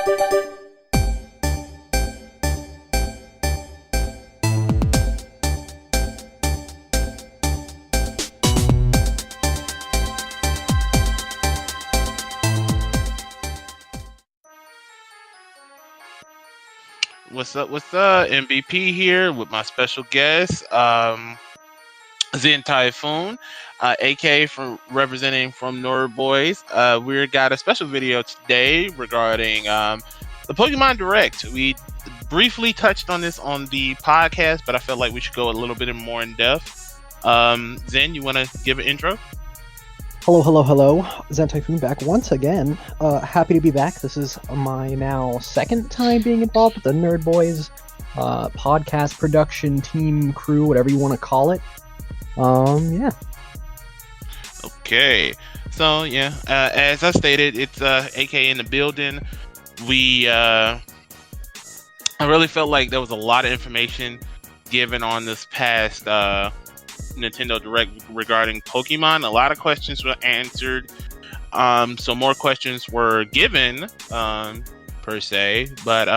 What's up? What's up? NBP here with my special guest, Zen Typhoon, aka from representing from Nerd Boys. We got a special video today regarding the Pokemon Direct. We briefly touched on this on the podcast, but I felt like we should go a little bit more in depth. Zen, you want to give an intro? Hello. Zen Typhoon back once again. Happy to be back. This is my now second time being involved with the Nerd Boys podcast production team crew, whatever you want to call it. Yeah. Okay. So yeah, as I stated, it's AK in the building. I really felt like there was a lot of information given on this past Nintendo Direct regarding Pokemon. A lot of questions were answered. So more questions were given, per se. But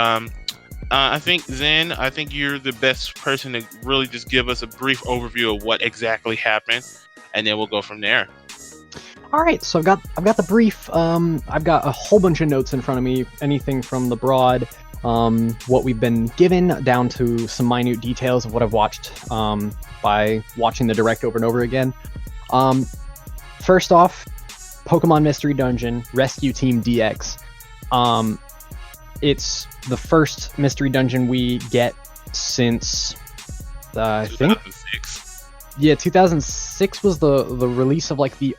I think Zen, I think you're the best person to really just give us a brief overview of what exactly happened, and then we'll go from there. All right, so I've got the brief. I've got a whole bunch of notes in front of me. Anything from the broad, what we've been given, down to some minute details of what I've watched by watching the Direct over and over again. First off, Pokemon Mystery Dungeon Rescue Team DX. It's the first Mystery Dungeon we get since I think 2006. Yeah, 2006 was the release of like the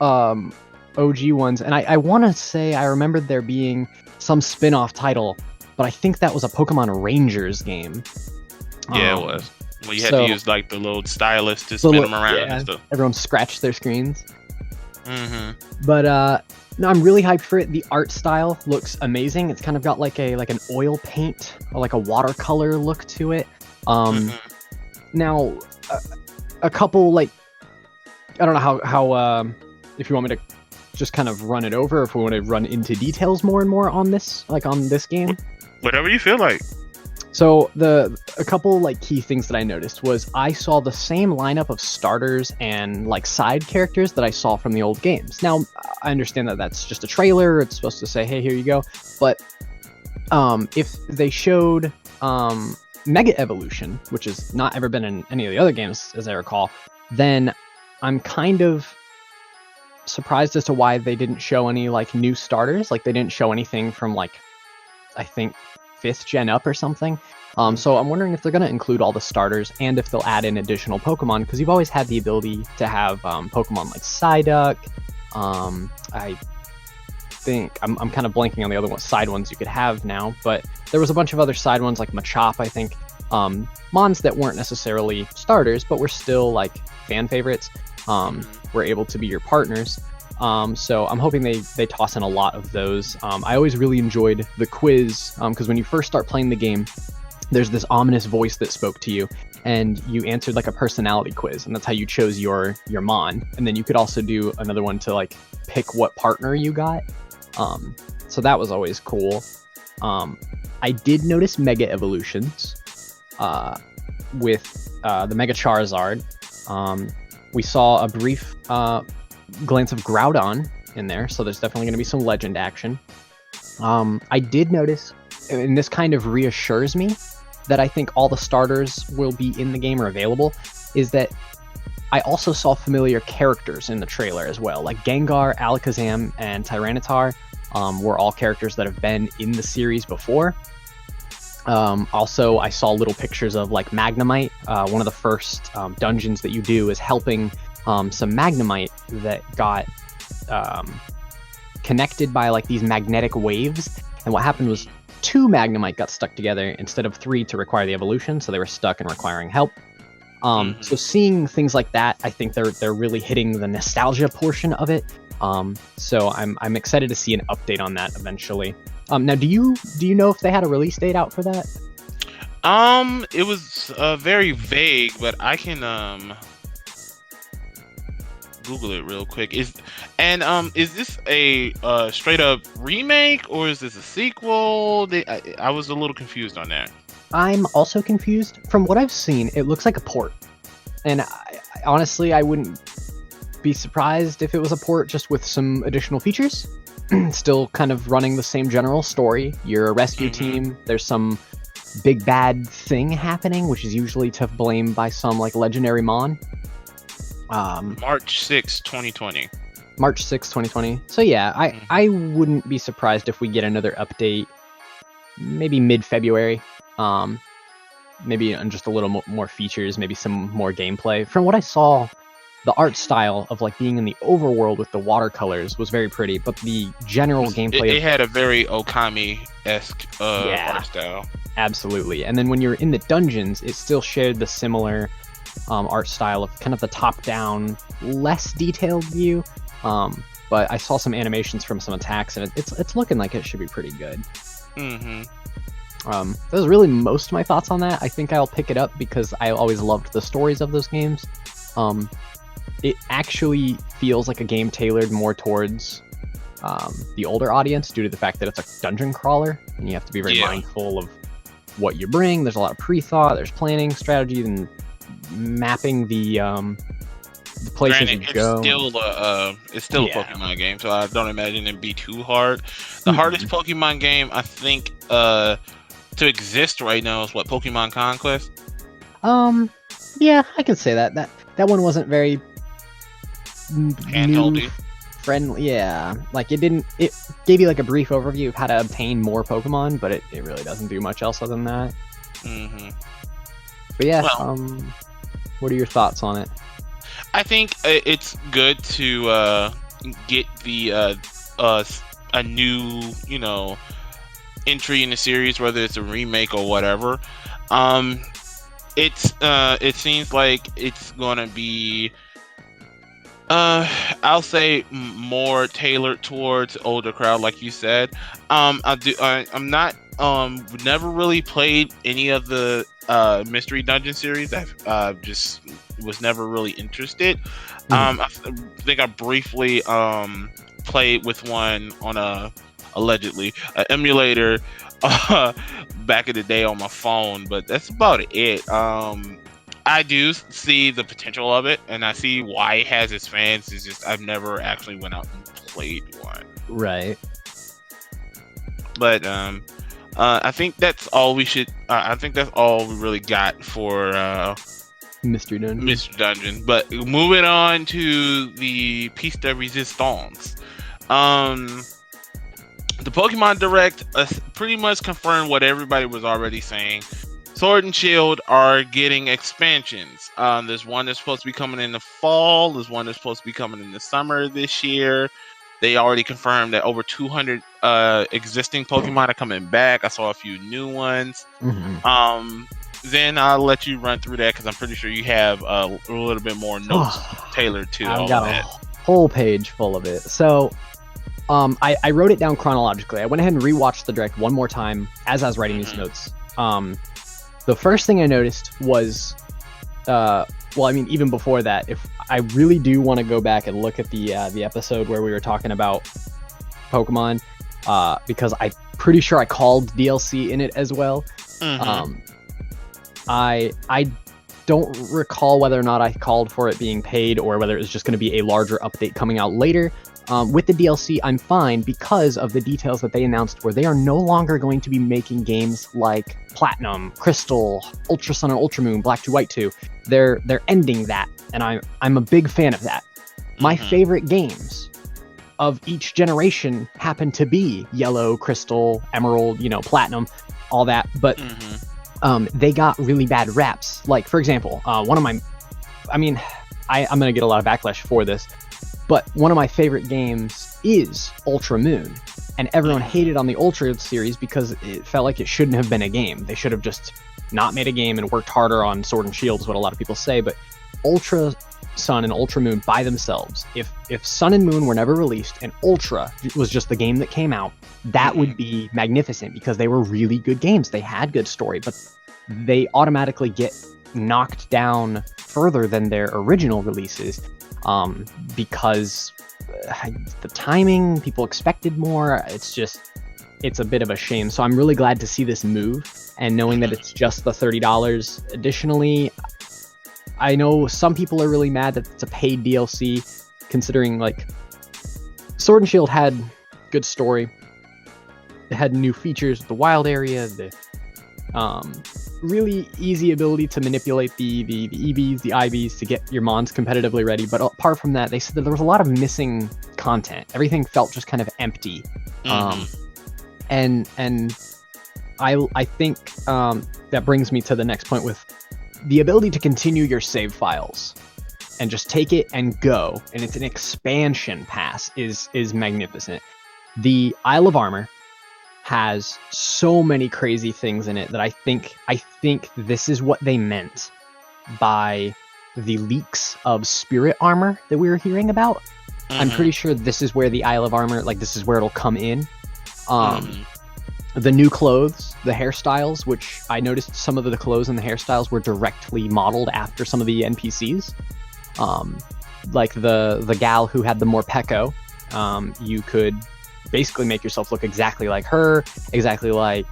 OG ones, and I want to say I remembered there being some spin-off title, but I think that was a Pokemon Rangers game. Yeah, it was. Well, you had to use like the little stylus to spin them around and stuff. Everyone scratched their screens. Mm-hmm. But no, I'm really hyped for it. The art style looks amazing. It's kind of got like an oil paint or like a watercolor look to it. Now, a couple like, I don't know how if you want me to just kind of run it over, if we want to run into details more and more on this game. Whatever you feel like. So a couple like key things that I noticed was I saw the same lineup of starters and like side characters that I saw from the old games. Now I understand that that's just a trailer. It's supposed to say, hey, here you go. But if they showed Mega Evolution, which has not ever been in any of the other games as I recall, then I'm kind of surprised as to why they didn't show any like new starters. Like they didn't show anything from like, I think 5th gen up or something. So I'm wondering if they're going to include all the starters and if they'll add in additional Pokemon, because you've always had the ability to have Pokemon like Psyduck. I think I'm kind of blanking on the other side ones you could have now, but there was a bunch of other side ones like Machop, I think. Mons that weren't necessarily starters, but were still like fan favorites. Were able to be your partners. So I'm hoping they toss in a lot of those. I always really enjoyed the quiz, because when you first start playing the game, there's this ominous voice that spoke to you, and you answered like a personality quiz, and that's how you chose your Mon. And then you could also do another one to like pick what partner you got. So that was always cool. I did notice Mega Evolutions with the Mega Charizard. We saw a brief glance of Groudon in there, so there's definitely going to be some legend action. I did notice, and this kind of reassures me that I think all the starters will be in the game or available, is that I also saw familiar characters in the trailer as well. Like Gengar, Alakazam, and Tyranitar were all characters that have been in the series before. Also, I saw little pictures of like Magnemite. One of the first dungeons that you do is helping some Magnemite that got connected by like these magnetic waves, and what happened was 2 Magnemite got stuck together instead of 3 to require the evolution, so they were stuck and requiring help. So seeing things like that, I think they're really hitting the nostalgia portion of it. So I'm excited to see an update on that eventually. Now, do you know if they had a release date out for that? It was very vague, but I can Google it real quick. Is this a straight up remake or is this a sequel? I was a little confused on that. I'm also confused. From what I've seen, it looks like a port. And honestly, I wouldn't be surprised if it was a port just with some additional features. Still kind of running the same general story. You're a rescue team. There's some big bad thing happening, which is usually to blame by some like legendary mon. March 6, 2020. March 6, 2020. So yeah, I wouldn't be surprised if we get another update maybe mid-February. Maybe just a little more features, maybe some more gameplay. From what I saw, the art style of like being in the overworld with the watercolors was very pretty, but the general gameplay it had a very Okami-esque art style. Absolutely. And then when you're in the dungeons, it still shared the similar art style of kind of the top-down, less detailed view. But I saw some animations from some attacks, and it's looking like it should be pretty good. Those are really most of my thoughts on that. I think I'll pick it up because I always loved the stories of those games. It actually feels like a game tailored more towards the older audience due to the fact that it's a dungeon crawler, and you have to be very mindful of what you bring. There's a lot of pre-thought, there's planning, strategy, and mapping the places you go. It's still a Pokemon game, so I don't imagine it'd be too hard. The hardest Pokemon game, I think, to exist right now is what, Pokemon Conquest? Yeah, I can say that. That one wasn't very handholdy, friendly. Yeah, like it gave you like a brief overview of how to obtain more Pokemon, but it really doesn't do much else other than that. But yeah, what are your thoughts on it? I think it's good to get the a new, entry in the series, whether it's a remake or whatever. It seems like it's gonna be I'll say more tailored towards older crowd, like you said. I'm not never really played any of the Mystery Dungeon series. I've just was never really interested. I think I briefly played with one on a emulator back in the day on my phone, but that's about it. I do see the potential of it, and I see why it has its fans. It's just I've never actually went out and played one. Right. But I think that's all we should. I think that's all we really got for Mystery Dungeon. Mystery Dungeon. But moving on to the piece de resistance. The Pokemon Direct pretty much confirmed what everybody was already saying. Sword and Shield are getting expansions. There's one that's supposed to be coming in the fall. There's one that's supposed to be coming in the summer this year. They already confirmed that over 200 existing Pokemon are coming back. I saw a few new ones. Then I'll let you run through that because I'm pretty sure you have a little bit more notes tailored to all I've got that. A whole page full of it. So I wrote it down chronologically. I went ahead and rewatched the Direct one more time as I was writing these notes. The first thing I noticed was, even before that, if I really do want to go back and look at the episode where we were talking about Pokemon, because I'm pretty sure I called DLC in it as well. I don't recall whether or not I called for it being paid or whether it was just going to be a larger update coming out later. With the DLC, I'm fine because of the details that they announced where they are no longer going to be making games like Platinum, Crystal, Ultra Sun and Ultra Moon, Black 2, White 2. They're ending that, and I'm a big fan of that. My favorite games of each generation happen to be Yellow, Crystal, Emerald, Platinum, all that, but they got really bad raps. Like, for example, I'm going to get a lot of backlash for this, but one of my favorite games is Ultra Moon, and everyone hated on the Ultra series because it felt like it shouldn't have been a game. They should have just not made a game and worked harder on Sword and Shield is what a lot of people say, but Ultra Sun and Ultra Moon by themselves, if Sun and Moon were never released and Ultra was just the game that came out, that would be magnificent because they were really good games. They had good story, but they automatically get knocked down further than their original releases. because the timing, people expected more. It's a bit of a shame. So I'm really glad to see this move, and knowing that it's just the $30. Additionally, I know some people are really mad that it's a paid DLC, considering like Sword and Shield had good story. It had new features, the wild area, the really easy ability to manipulate the EVs, the IVs to get your Mons competitively ready. But apart from that, they said that there was a lot of missing content. Everything felt just kind of empty. And I think that brings me to the next point with the ability to continue your save files and just take it and go. And it's an expansion pass is magnificent. The Isle of Armor has so many crazy things in it that I think this is what they meant by the leaks of spirit armor that we were hearing about. I'm pretty sure this is where the Isle of Armor, like this is where it'll come in. The new clothes, the hairstyles, which I noticed some of the clothes and the hairstyles were directly modeled after some of the NPCs. Like the gal who had the Morpeko, you could basically make yourself look exactly like her, exactly like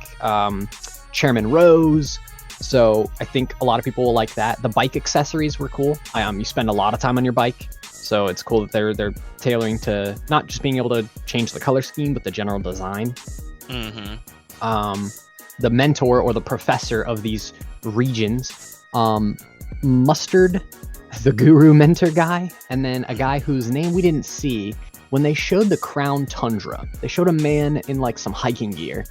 Chairman Rose. So I think a lot of people will like that. The bike accessories were cool. You spend a lot of time on your bike, so it's cool that they're tailoring to not just being able to change the color scheme, but the general design. The mentor or the professor of these regions, Mustard, the guru mentor guy, and then a guy whose name we didn't see. When they showed the Crown Tundra, they showed a man in like some hiking gear,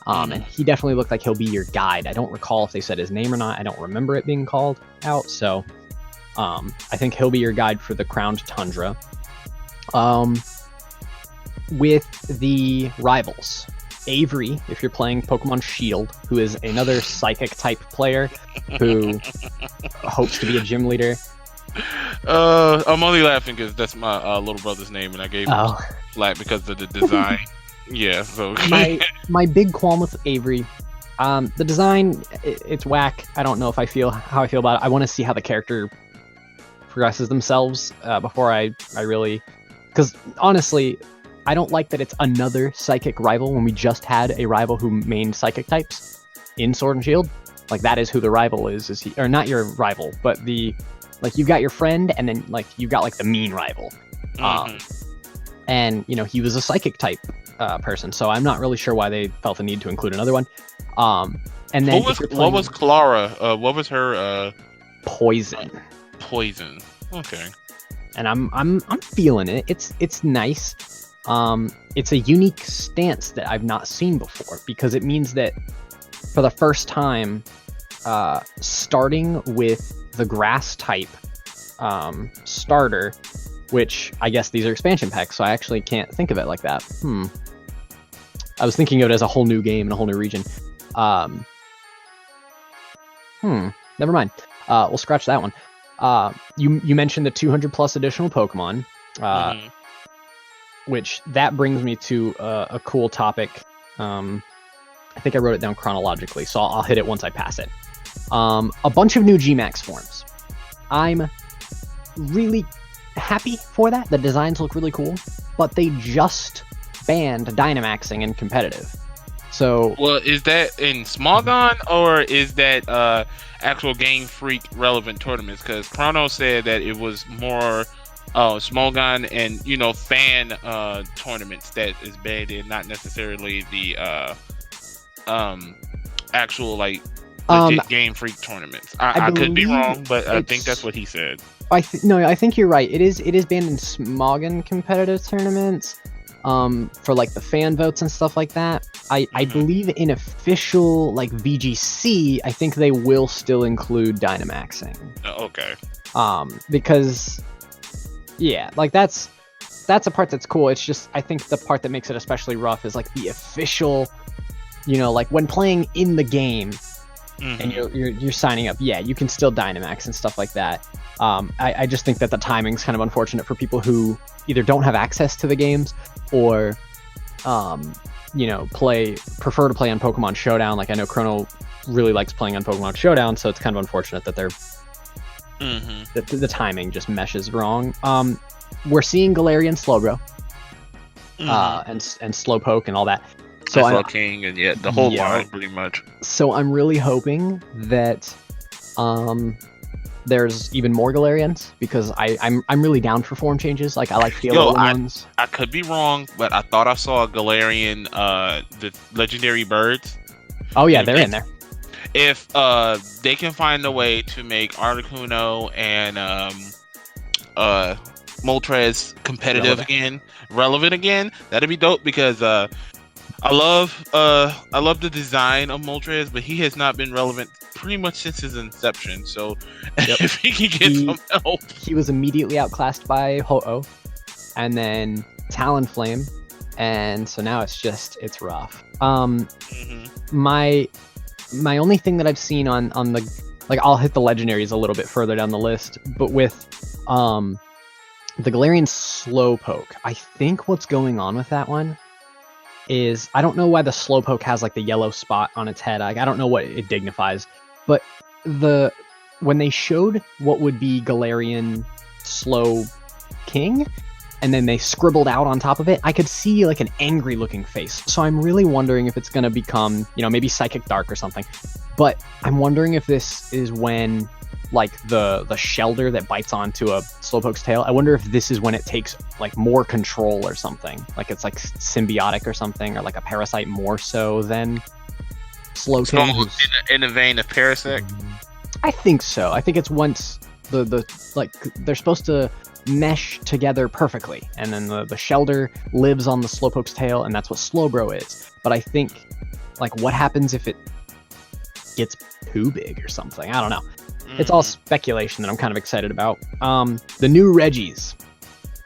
and he definitely looked like he'll be your guide. I don't recall if they said his name or not. I don't remember it being called out, so I think he'll be your guide for the Crowned Tundra. With the rivals, Avery, if you're playing Pokemon Shield, who is another psychic type player who hopes to be a gym leader. I'm only laughing because that's my little brother's name, and I gave him flat because of the design. Yeah, so my big qualm with Avery, the design, it's whack. I don't know if how I feel about it. I want to see how the character progresses themselves before I really, because honestly, I don't like that it's another psychic rival when we just had a rival who mained psychic types in Sword and Shield. Like that is who the rival is he, or not your rival, but like you've got your friend, and then like you've got like the mean rival. And he was a psychic type person, so I'm not really sure why they felt the need to include another one. And then what was Clara? What was her poison? Poison. Okay. And I'm feeling it. It's nice. It's a unique stance that I've not seen before, because it means that for the first time, starting with the grass type starter, which I guess these are expansion packs, so I actually can't think of it like that. I was thinking of it as a whole new game and a whole new region. Never mind. We'll scratch that one. You mentioned the 200 plus additional Pokemon, which that brings me to a cool topic. I think I wrote it down chronologically, so I'll hit it once I pass it. A bunch of new Gmax forms. I'm really happy for that. The designs look really cool, but they just banned Dynamaxing in competitive. So, well, is that in Smogon, or is that actual Game Freak relevant tournaments? Because Chrono said that it was more Smogon and fan tournaments that is banned, in, not necessarily the actual like legit Game Freak tournaments. I could be wrong, but I think that's what he said. I think you're right. It is banned in Smogon competitive tournaments, for like the fan votes and stuff like that. I believe in official like VGC, I think they will still include Dynamaxing. Okay. Because yeah, like that's a part that's cool. It's just, I think the part that makes it especially rough is like the official, like when playing in the game. And you're signing up, yeah, you can still Dynamax and stuff like that. I just think that the timing's kind of unfortunate for people who either don't have access to the games or, prefer to play on Pokemon Showdown. Like I know Chrono really likes playing on Pokemon Showdown, so it's kind of unfortunate that they're The timing just meshes wrong. We're seeing Galarian Slowbro, and Slowpoke and all that. So I King and the whole line pretty much. So I'm really hoping that there's even more Galarians, because I'm really down for form changes. Like, I like the ones. I could be wrong, but I thought I saw a Galarian, the legendary birds. Oh yeah, they're in there. If they can find a way to make Articuno and Moltres competitive relevant again, that'd be dope, because I love the design of Moltres, but he has not been relevant pretty much since his inception. So if he can get some help. He was immediately outclassed by Ho-Oh, and then Talonflame, and so now it's rough. My only thing that I've seen on the, like, I'll hit the legendaries a little bit further down the list, but with the Galarian Slowpoke, I think what's going on with that one is, I don't know why the Slowpoke has like the yellow spot on its head. Like, I don't know what it dignifies, but when they showed what would be Galarian Slow King, and then they scribbled out on top of it, I could see like an angry looking face. So I'm really wondering if it's going to become, maybe Psychic Dark or something. But I'm wondering if this is when, like, the Shelder that bites onto a Slowpoke's tail, I wonder if this is when it takes like more control or something. Like, it's like symbiotic or something, or like a parasite more so than Slowking. In the vein of Parasect? I think so. I think it's once the like, they're supposed to mesh together perfectly, and then the Shelder lives on the Slowpoke's tail, and that's what Slowbro is. But I think, like, what happens if it gets too big or something? I don't know. It's all speculation that I'm kind of excited about. The new Reggies.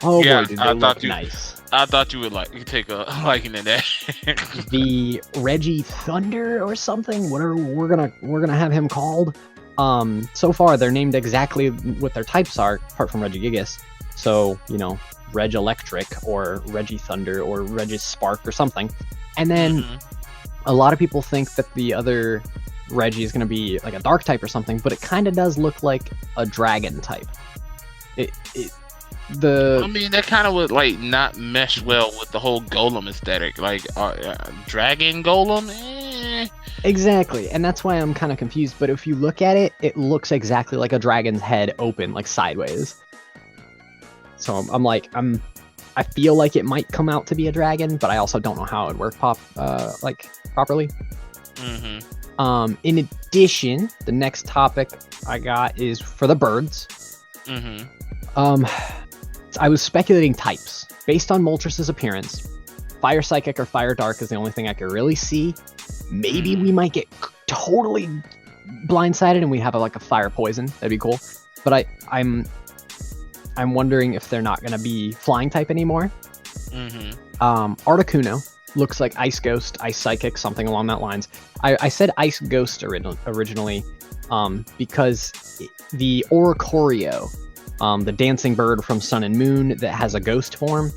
Oh boy, dude, they look nice. I thought you would take a liking to that. The Reggie Thunder or something, whatever we're gonna have him called. So far they're named exactly what their types are, apart from Regigigas. So, Reg Electric or Reggie Thunder or Regis Spark or something. And then a lot of people think that the other Reggie is going to be like a dark type or something, but it kind of does look like a dragon type. I mean, that kind of would not mesh well with the whole golem aesthetic. Like, dragon golem? Exactly, and that's why I'm kind of confused. But if you look at it, it looks exactly like a dragon's head open, like sideways. So I feel like it might come out to be a dragon, but I also don't know how it would work properly. In addition, the next topic I got is for the birds. I was speculating types based on Moltres' appearance. Fire Psychic or Fire Dark is the only thing I could really see. Maybe we might get totally blindsided and we have a Fire Poison. That'd be cool. But I'm wondering if they're not gonna be Flying type anymore. Articuno looks like Ice Ghost, Ice Psychic, something along that lines. I said Ice Ghost originally because the Oricorio, the dancing bird from Sun and Moon that has a ghost form,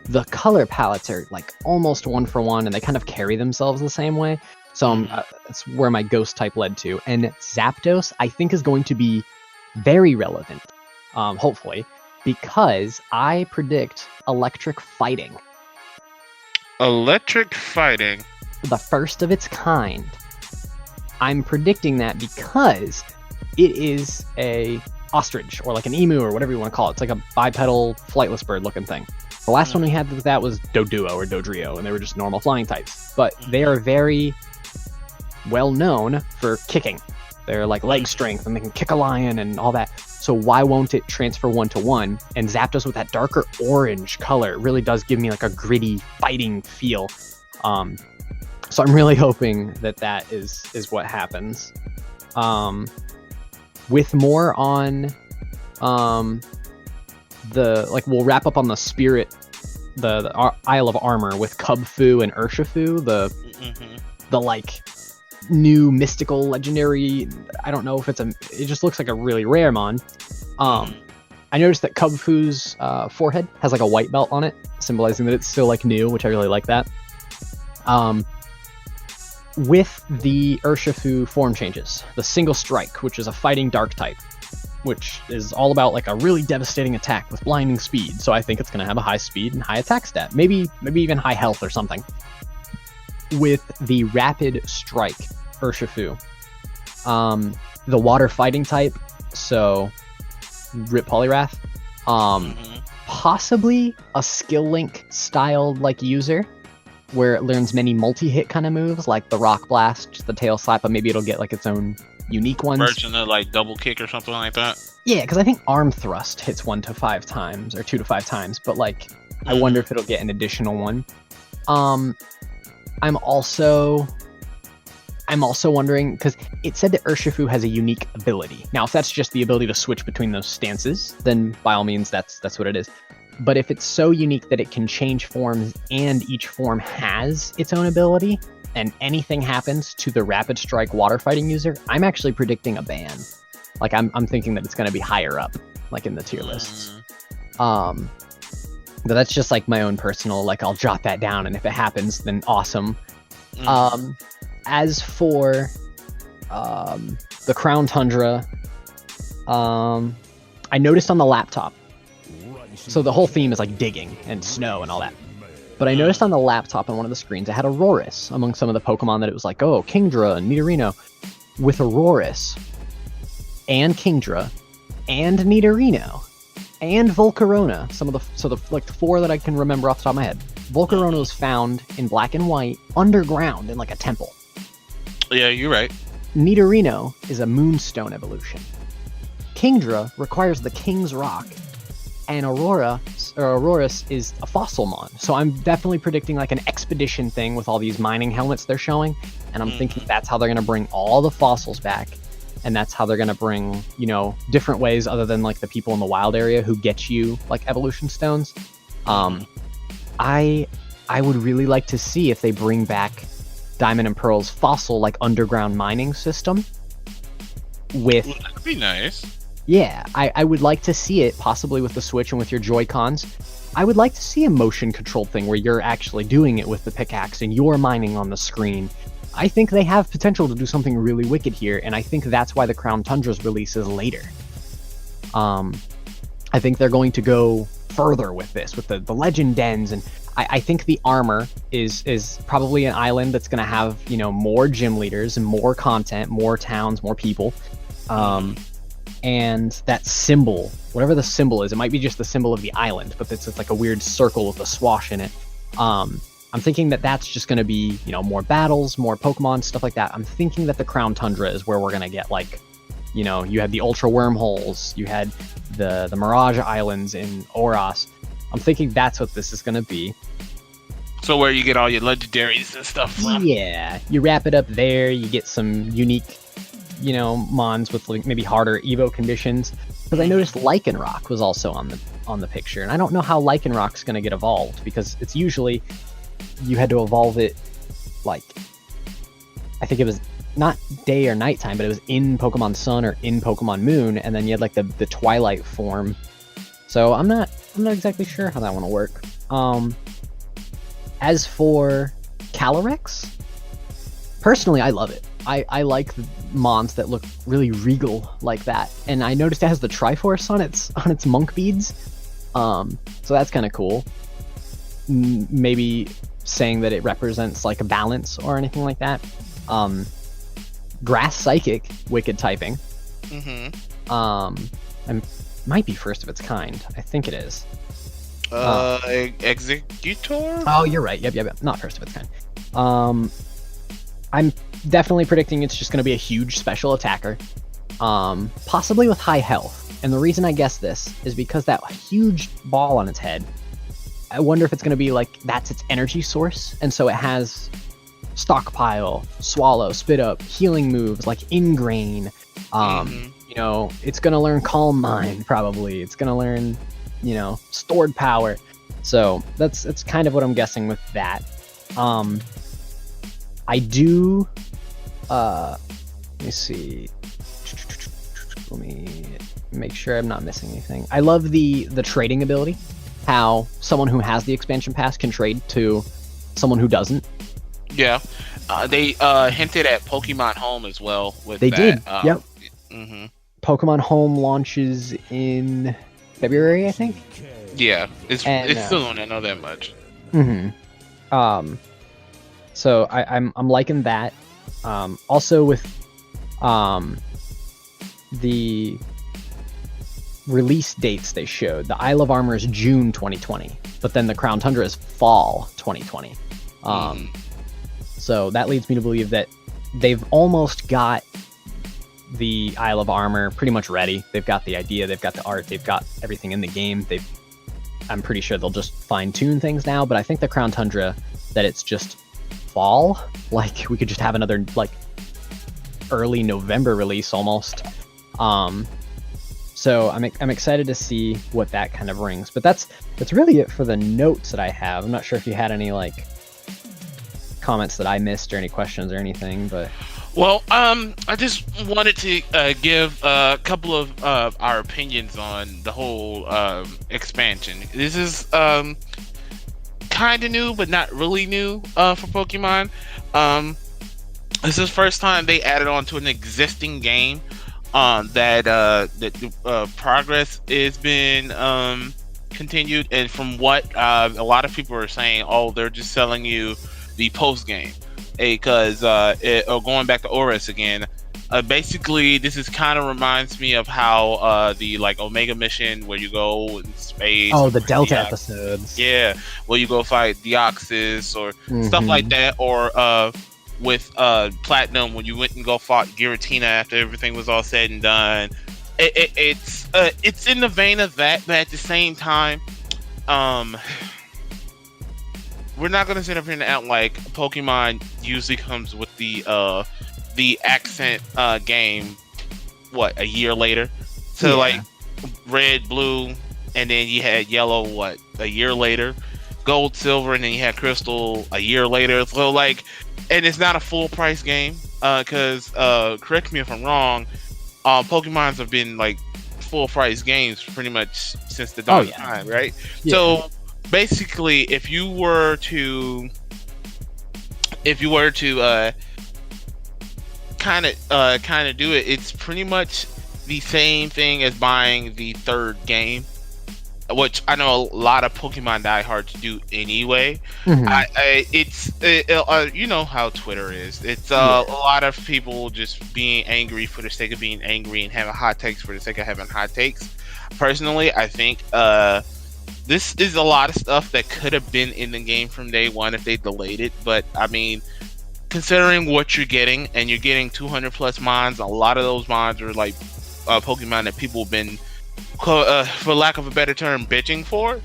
the color palettes are almost one for one, and they kind of carry themselves the same way. So that's where my ghost type led to. And Zapdos, I think, is going to be very relevant, hopefully, because I predict electric fighting. Electric fighting? The first of its kind. I'm predicting that because it is a ostrich, or an emu, or whatever you want to call it. It's like a bipedal, flightless bird looking thing. The last one we had with that was Doduo or Dodrio, and they were just normal flying types. But they are very well known for kicking. They're leg strength, and they can kick a lion and all that. So why won't it transfer 1-to-1? And Zapdos with that darker orange color really does give me a gritty fighting feel. So I'm really hoping that is what happens. With more on we'll wrap up on the spirit, the Isle of Armor with Cubfu and Urshifu, the new mystical legendary. I don't know if it just looks like a really rare mon. I noticed that Cubfu's forehead has a white belt on it, symbolizing that it's still new, which I really like that. With the Urshifu form changes, the single strike, which is a fighting dark type, which is all about like a really devastating attack with blinding speed. So I think it's going to have a high speed and high attack stat, maybe even high health or something. With the Rapid Strike Urshifu, the water fighting type, so Rip Poliwrath, possibly a skill link styled like user, where it learns many multi-hit kind of moves, like the Rock Blast, the Tail Slap, but maybe it'll get like its own unique ones. Version of like Double Kick or something like that. Yeah, because I think Arm Thrust hits 1 to 5 times, or 2 to 5 times, but like, I wonder if it'll get an additional one. I'm also wondering, because it said that Urshifu has a unique ability. Now, if that's just the ability to switch between those stances, then by all means, that's what it is. But if it's so unique that it can change forms and each form has its own ability, and anything happens to the Rapid Strike water fighting user, I'm actually predicting a ban. Like, I'm thinking that it's going to be higher up, like in the tier lists. But that's just like my own personal, like, I'll jot that down, and if it happens, then awesome. As for the Crown Tundra, I noticed on the laptop, so the whole theme is like digging and snow and all that. But I noticed on the laptop on one of the screens, it had Aurorus among some of the Pokemon that it was like, oh, Kingdra and Nidorino. With Aurorus and Kingdra and Nidorino and Volcarona, so the like 4 that I can remember off the top of my head. Volcarona was found in Black and White underground in like a temple. Yeah, you're right. Nidorino is a Moonstone evolution. Kingdra requires the King's Rock, and Aurorus is a fossil mon. So I'm definitely predicting like an expedition thing with all these mining helmets they're showing, and I'm thinking that's how they're going to bring all the fossils back, and that's how they're going to bring, you know, different ways other than like the people in the wild area who get you like evolution stones. I would really like to see if they bring back Diamond and Pearl's fossil like underground mining system with... Well, that'd be nice. Yeah, I would like to see it, possibly with the Switch and with your Joy-Cons. I would like to see a motion controlled thing where you're actually doing it with the pickaxe and you're mining on the screen. I think they have potential to do something really wicked here, and I think that's why the Crown Tundra's release is later. I think they're going to go further with this, with the legend dens, and I think the armor is probably an island that's going to have, you know, more gym leaders and more content, more towns, more people. And that symbol, whatever the symbol is, it might be just the symbol of the island, but it's like a weird circle with a swash in it. I'm thinking that that's just going to be, you know, more battles, more Pokemon, stuff like that. I'm thinking that the Crown Tundra is where we're going to get, like, you know, you had the Ultra Wormholes, you had the Mirage Islands in Oros. I'm thinking that's what this is going to be. So where you get all your legendaries and stuff from. Yeah, you wrap it up there, you get some unique, you know, mons with like maybe harder Evo conditions. Because I noticed Lycanroc was also on the picture, and I don't know how Lycanroc's going to get evolved, because it's usually you had to evolve it, like, I think it was not day or nighttime, but it was in Pokemon Sun or in Pokemon Moon, and then you had like the Twilight form. So I'm not exactly sure how that one will work. As for Calyrex, personally, I love it. I like mons that look really regal like that, and I noticed it has the Triforce on its monk beads. So that's kind of cool. Maybe saying that it represents like a balance or anything like that. Grass Psychic, Wicked typing. And might be first of its kind. I think it is. Executor? Oh, you're right. Yep. Not first of its kind. I'm definitely predicting it's just going to be a huge special attacker. Possibly with high health. And the reason I guess this is because that huge ball on its head, I wonder if it's going to be like that's its energy source. And so it has Stockpile, Swallow, Spit Up, healing moves like Ingrain. You know, it's going to learn Calm Mind, probably. It's going to learn, you know, Stored Power. So that's kind of what I'm guessing with that. I do, let me see. Let me make sure I'm not missing anything. I love the trading ability. How someone who has the expansion pass can trade to someone who doesn't. Yeah. They hinted at Pokemon Home as well with they that. Did. Yep. Pokemon Home launches in February, I think. Yeah, it's soon. I know that much. So I'm liking that. Also with the release dates they showed, the Isle of Armor is June 2020, but then the Crown Tundra is fall 2020. So that leads me to believe that they've almost got the Isle of Armor pretty much ready. They've got the idea, they've got the art, they've got everything in the game. I'm pretty sure they'll just fine-tune things now, but I think the Crown Tundra, that it's just fall, like we could just have another like early November release almost. So I'm excited to see what that kind of brings. But that's really it for the notes that I have. I'm not sure if you had any like comments that I missed or any questions or anything, but well, I just wanted to give a couple of our opinions on the whole expansion. This is kind of new, but not really new for Pokemon. This is the first time they added on to an existing game that progress has been continued. And from what a lot of people are saying, they're just selling you the post game. Because going back to Oris again, basically this is kind of reminds me of how the like Omega mission where you go in space. Oh, the Delta episodes. Yeah, where you go fight Deoxys or stuff like that, or with Platinum when you went and go fought Giratina after everything was all said and done. It's in the vein of that, but at the same time, we're not gonna sit up here and act like Pokemon usually comes with the accent game. What, a year later? So like Red, Blue, and then you had Yellow. What, a year later? Gold, Silver, and then you had Crystal a year later. So like, and it's not a full price game. Because correct me if I'm wrong, Pokemon's have been like full price games pretty much since the dawn of time, right? Yeah. So basically, if you were to kind of do it, it's pretty much the same thing as buying the third game, which I know a lot of Pokemon diehards do anyway. You know how Twitter is. It's a lot of people just being angry for the sake of being angry and having hot takes for the sake of having hot takes. Personally, I think this is a lot of stuff that could have been in the game from day one if they delayed it. But I mean, considering what you're getting, and you're getting 200 plus mons, a lot of those mons are like Pokemon that people have been, for lack of a better term, bitching for.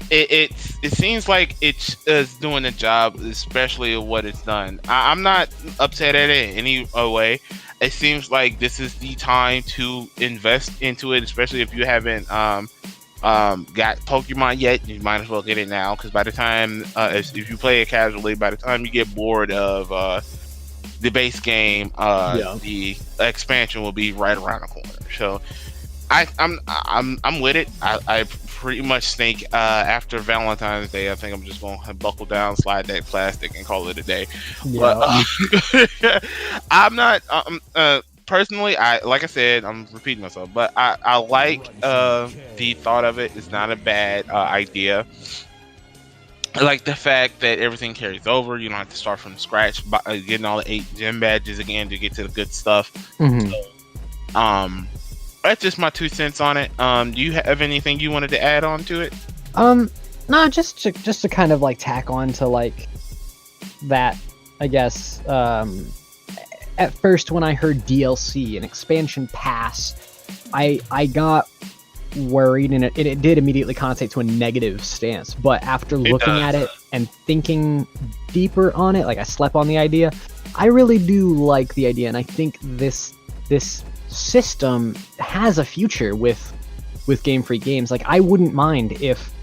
It seems like it's doing the job, especially of what it's done. I'm not upset at it in any way. It seems like this is the time to invest into it, especially if you haven't got Pokemon yet. You might as well get it now, because by the time if you play it casually, by the time you get bored of the base game, the expansion will be right around the corner. So I'm with it. I pretty much think after Valentine's Day, I think I'm just gonna buckle down, slide that plastic, and call it a day. But I'm not personally, like I said, I'm repeating myself, but I like the thought of it. It's not a bad idea. I like the fact that everything carries over. You don't have to start from scratch by getting all the 8 gym badges again to get to the good stuff. So, that's just my 2 cents on it. Do you have anything you wanted to add on to it? No, just to kind of like tack on to like that, I guess. At first, when I heard DLC, an expansion pass, I got worried, and it did immediately connotate to a negative stance. But after looking at it and thinking deeper on it, like I slept on the idea, I really do like the idea, and I think this system has a future with Game Freak Games. Like, I wouldn't mind if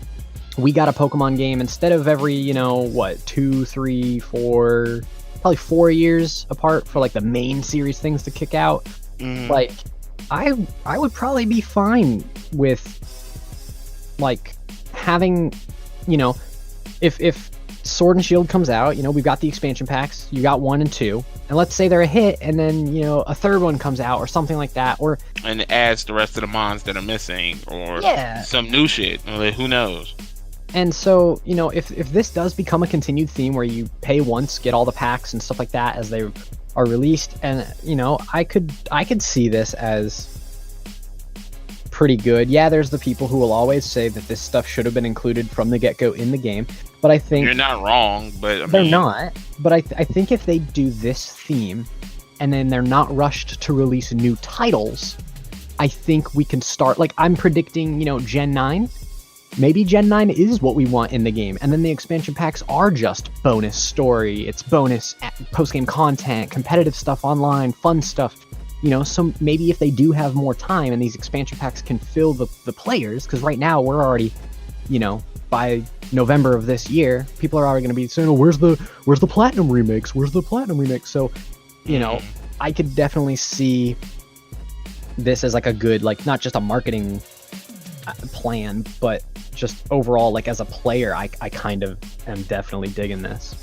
we got a Pokemon game instead of every 2, 3, 4, probably 4 years apart for like the main series things to kick out. Like, I would probably be fine with like having, if Sword and Shield comes out, we've got the expansion packs, you got 1 and 2, and let's say they're a hit, and then, a third one comes out or something like that, and it adds the rest of the mons that are missing, or some new shit. Who knows? And so, if this does become a continued theme where you pay once, get all the packs and stuff like that as they are released, and, I could see this as pretty good. Yeah, there's the people who will always say that this stuff should have been included from the get-go in the game, but I think you're not wrong. But they're not. But I think if they do this theme, and then they're not rushed to release new titles, I think we can start. Like, I'm predicting, Gen 9. Maybe Gen 9 is what we want in the game, and then the expansion packs are just bonus story. It's bonus post-game content, competitive stuff online, fun stuff. So maybe if they do have more time and these expansion packs can fill the players, because right now we're already, by November of this year, people are already going to be saying, "Oh, where's the platinum remakes? Where's the platinum remakes?" So, I could definitely see this as like a good, like, not just a marketing plan, but just overall, like, as a player, I kind of am definitely digging this.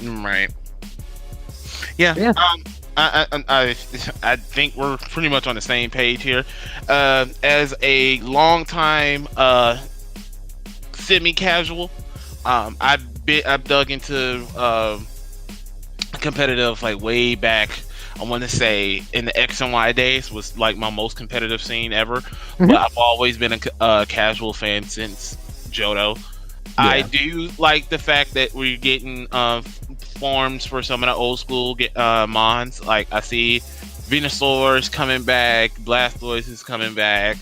Right. Yeah. I think we're pretty much on the same page here. As a long-time semi-casual, I've dug into competitive, like, way back. I want to say in the X and Y days was like my most competitive scene ever. Mm-hmm. But I've always been a casual fan since Johto. Yeah. I do like the fact that we're getting forms for some of the old school mons. Like, I see Venusaur's coming back, Blastoise is coming back.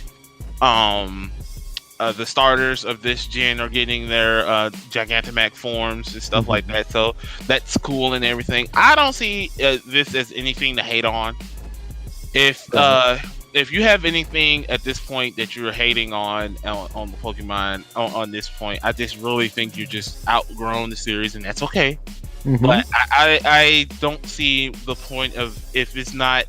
The starters of this gen are getting their Gigantamax forms and stuff like that, so that's cool and everything. I don't see this as anything to hate on. If you have anything at this point that you're hating on the Pokemon on this point, I just really think you're just outgrown the series, and that's okay. Mm-hmm. But I don't see the point of, if it's not,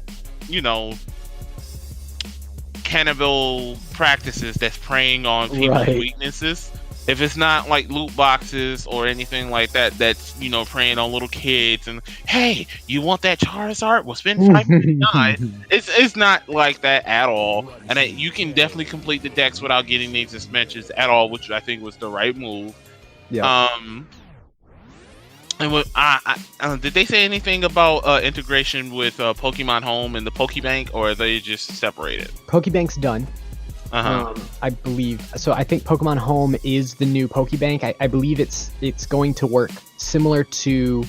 cannibal practices that's preying on people's weaknesses. If it's not like loot boxes or anything like that, that's preying on little kids and, hey, you want that Charizard? Well, spend $5.99. It's not like that at all, and you can definitely complete the decks without getting these expansions at all, which I think was the right move. Yeah. And did they say anything about integration with Pokemon Home and the Pokebank, or are they just separated? Pokebank's done. I believe so. I think Pokemon Home is the new Pokebank. I believe it's going to work similar to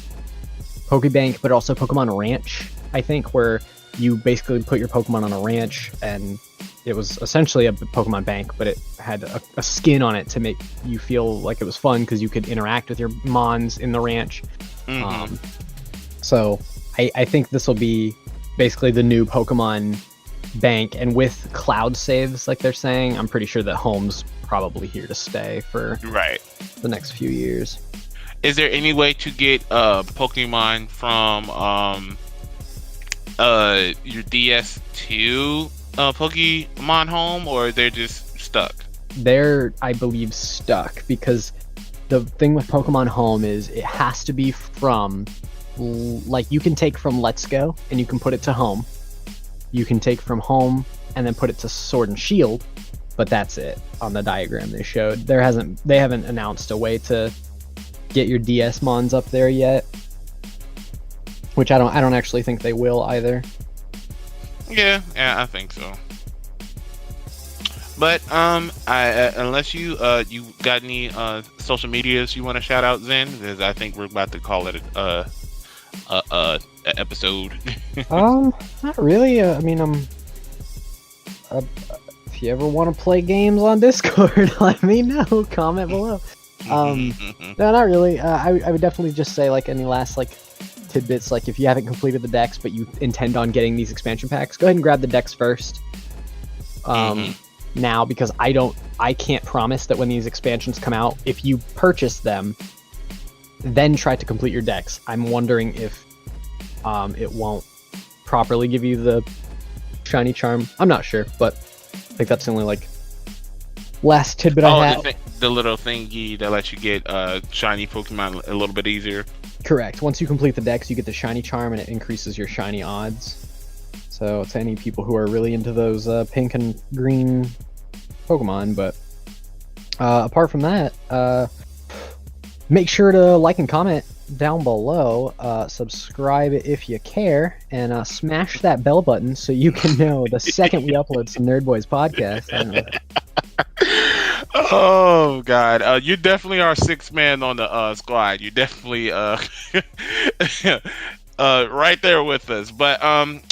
Pokebank, but also Pokemon Ranch. I think, where you basically put your Pokemon on a ranch, and it was essentially a Pokemon bank, but it had a skin on it to make you feel like it was fun because you could interact with your mons in the ranch. Mm-hmm. So I think this will be basically the new Pokemon bank, and with cloud saves, like they're saying, I'm pretty sure that Home's probably here to stay for the next few years. Is there any way to get Pokemon from your DS to Pokemon Home, or they're just stuck? They're, I believe, stuck, because the thing with Pokemon Home is it has to be from, like, you can take from Let's Go and you can put it to Home. You can take from Home and then put it to Sword and Shield, but that's it on the diagram they showed. They haven't announced a way to get your DS mons up there yet, which I don't actually think they will either. Yeah, I think so. But unless you got any social medias you want to shout out, Zen, because I think we're about to call it a episode. Not really. I mean, if you ever want to play games on Discord, let me know. Comment below. No, not really. I would definitely just say, like, any last, like, tidbits, like, if you haven't completed the decks but you intend on getting these expansion packs, go ahead and grab the decks first. Now, because I can't promise that when these expansions come out, if you purchase them, then try to complete your decks, I'm wondering if it won't properly give you the shiny charm. I'm not sure, but I think that's the only, like, last tidbit I had. the little thingy that lets you get shiny Pokemon a little bit easier. Correct. Once you complete the dex, you get the shiny charm, and it increases your shiny odds. So to any people who are really into those pink and green Pokemon, but apart from that, make sure to like and comment down below, subscribe if you care, and smash that bell button so you can know the second we upload some Nerd Boys podcast. Oh God, you definitely are sixth man on the squad. You definitely right there with us. But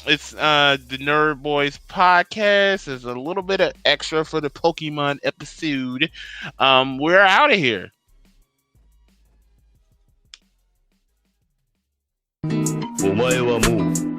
it's the Nerd Boys podcast. There's a little bit of extra for the Pokemon episode. We're out of here. お前はもう